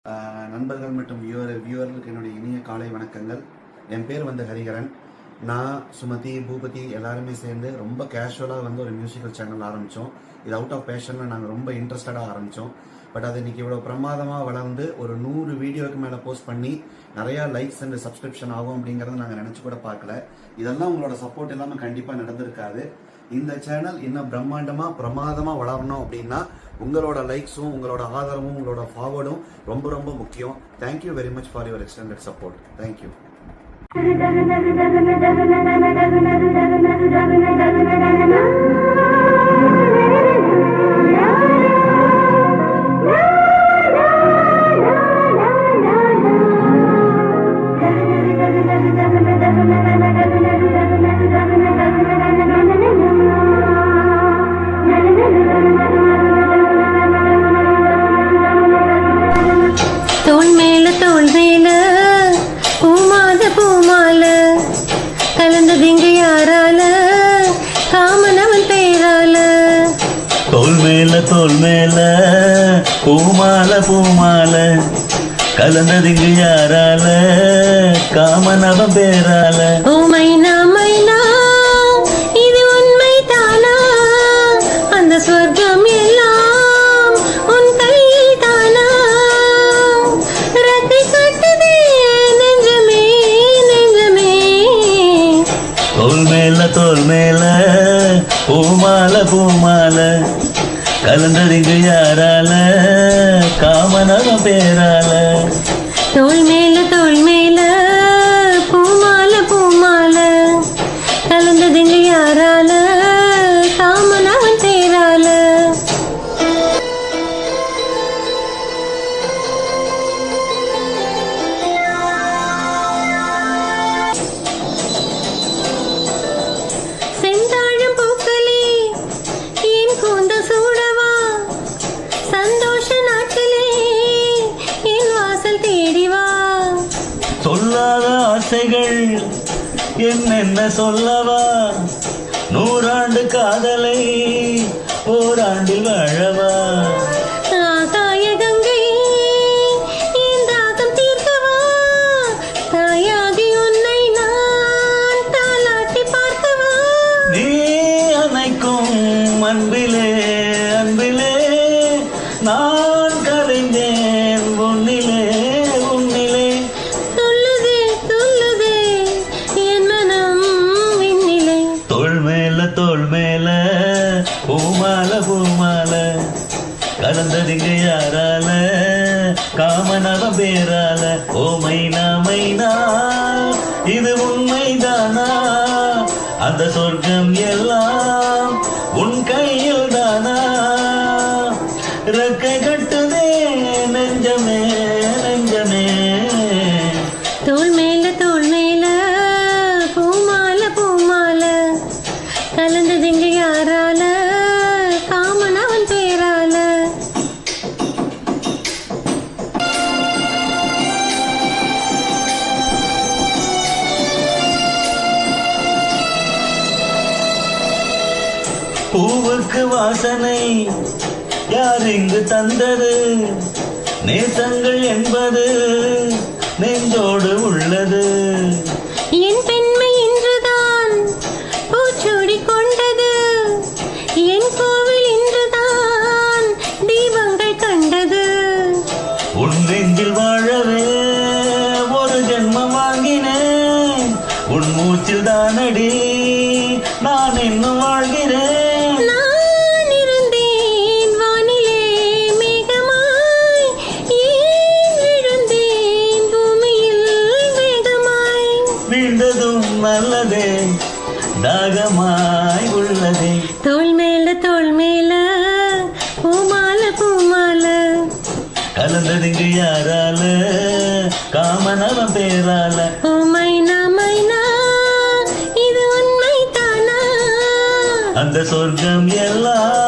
நண்பர்கள் மற்றும் வியூவர்களுக்கு என்னுடைய இனிய காலை வணக்கங்கள். என் பேர் ஹரிஹரன். நான் சுமதி பூபதி எல்லாருமே சேர்ந்து ரொம்ப கேஷுவலாக ஒரு மியூசிக்கல் சேனல் ஆரம்பித்தோம். இது அவுட் ஆஃப் பேஷனில் நாங்கள் ரொம்ப இன்ட்ரெஸ்டடாக ஆரம்பித்தோம். பட் அது இன்னைக்கு இவ்வளோ பிரமாதமாக வளர்ந்து ஒரு 100 வீடியோவுக்கு மேலே போஸ்ட் பண்ணி நிறையா லைக்ஸ் அண்ட் சப்ஸ்கிரிப்ஷன் ஆகும் அப்படிங்கிறத நாங்கள் நினச்சி கூட பார்க்கல. இதெல்லாம் உங்களோட சப்போர்ட் இல்லாமல் கண்டிப்பாக நடந்திருக்காது. இந்த சேனல் இன்னும் பிரமாதமாக வளரணும் அப்படின்னா உங்களோட லைக்ஸும் உங்களோட ஆதரவும் உங்களோட ஃபார்வர்டும் ரொம்ப ரொம்ப முக்கியம். Thank you very much for your extended support. Thank you. தோள் மேல பூமால கலந்ததிங்க யாரால காமனவன் பேரால. தோள் மேல பூமால கலந்ததிங்க யாரால காமனவன் பேரால. ஓ மைனா இது உண்மை தானா? அந்த சொர்க்கம் எல்லாம் உன் கையில் தானா? ரத்தை கட்டுதே நெஞ்சமே. தோள் மேல பூமால கலந்ததிங்க யாரால காமனவன் பேரால. தோள் மேல பூமால கலந்ததிங்க யாரால காமனவன் பேரால. செந்தாழம் பூக்களே என் கூந்தல் சூடவா, சந்தோஷ நாட்டிலே என் வாசல் தேடிவா. சொல்லாத ஆசைகள் என்னென்ன சொல்லவா, 100 ஆண்டு காதலை ஓராண்டில் வாழவா. ஆகாய கங்கை என் தாகம் தீர்க்கவா, தாயாகி உன்னை நான் தாலாட்டி பார்க்கவா. நீ அணைக்கும் அன்பிலே நான் கரைந்தேன் உன்னிலே. துள்ளுதே என் மனம் விண்ணிலே. தோள் மேல பூமால கலந்ததிங்க யாரால காமனவன் பேரால. ஓ மைனா இது உண்மைதானா? அந்த சொர்க்கம் எல்லாம் உன் கையில் தானா? ரெக்கை கட்டுதே நெஞ்சமே. தோள் மேல பூமால கலந்ததிங்க யாரால காமனவன் பேரால. பூவுக்கு வாசனை யார் இங்கு தந்தது? நேசங்கள் என்பது நெஞ்சோடு உள்ளது. என் பெண்மை இன்றுதான் பூச்சூடி கொண்டது, என் கோவில் இன்றுதான் தீபங்கள் கண்டது. உன் நெஞ்சில் வாழவே ஒரு ஜென்மம் வாங்கினேன், உன் மூச்சில் தானடி நான் இன்னும் வாழ்கிறேன். நான் இருந்தேன் வானிலே மேகமாய், ஏன் விழுந்தேன் பூமியில் வேகமாய். வீழ்ந்ததும் நல்லதே தாகமாய் உள்ளதே. தோள் மேல பூமால கலந்ததிங்க யாரால காமனவன் பேரால. ஓ மைனா இது உண்மை தானா? அந்த சொர்க்கம் எல்லாம்